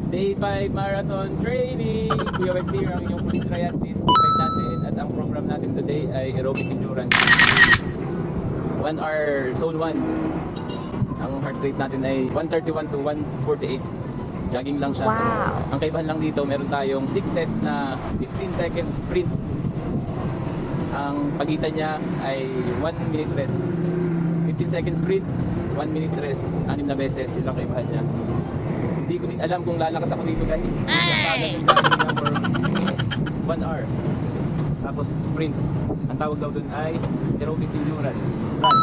Day 5 marathon training. Kuya Wex here, ang inyong police triathlete. Day 5 natin at ang program natin today ay aerobic endurance. 1 hour zone 1. Ang heart rate natin ay 131 to 148. Jogging lang siya. Wow. Ang kaibahan lang dito, meron tayong 6 set na 15 seconds sprint. Ang pagitan niya ay 1 minute rest. 15 seconds sprint, 1 minute rest. 6 na beses, yun lang kaibahan niya. Hindi ko din alam kung lalakas ako dito, guys. Ay! For 1 hour. Tapos sprint. Ang tawag daw dun ay aerobic endurance. Run.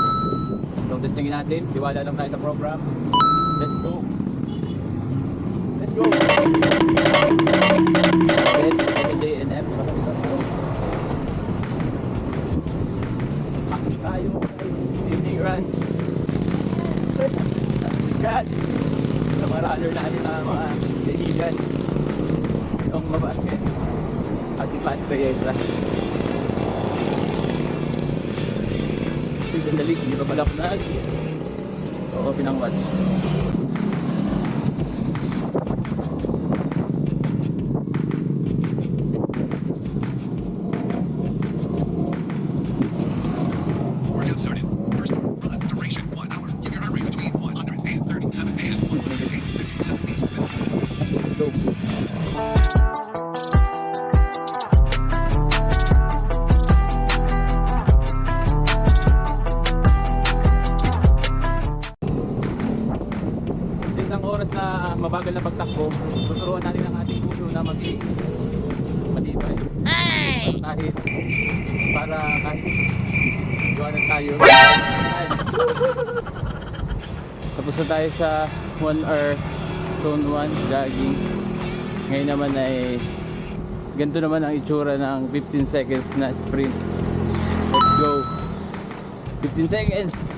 So testingin natin. Tiwala lang tayo sa program. Let's go. Let's go. Yes, SNJNF. Akit tayo. Evening run. God. Sa marunner natin mga kaibigan. Yung mabasket. At si Pat Reyesa. Sandali, hindi pa pala na. Oo, pinang-watch. Workout started. First run, duration 1 hour. Keep your heart rate between 100 and 37 and 157 beats per minute. Go. Sa isang oras na mabagal na pagtakbo, tuturuan natin ang ating puso na maging matibay. Para kahit iwanan tayo. Tapos na tayo sa 1 hour zone 1 jogging. Ngayon naman ay ganito naman ang itsura ng 15 seconds na sprint. Let's go. 15 seconds.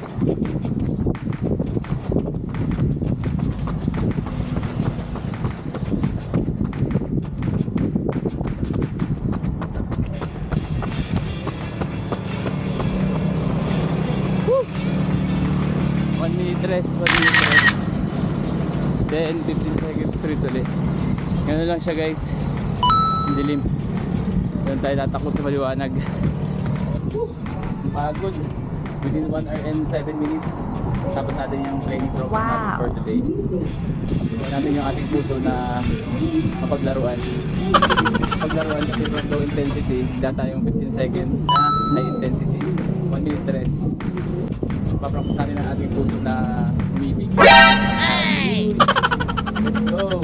Woo! 1 minute rest, 1 minute rest. Then 15 seconds sprint ulit. Ganun lang siya, guys. Ang dilim. Doon tayo tatakbo sa maliwanag. Pagod. Within 1 hour and 7 minutes. Tapos natin yung training program natin for today. Tapos natin yung ating puso na mapaglaruan. Paglaruan kasi from low intensity, data yung 15 seconds na high intensity. 1 minute rest. Papractice natin ang ating puso na umibig. Let's go!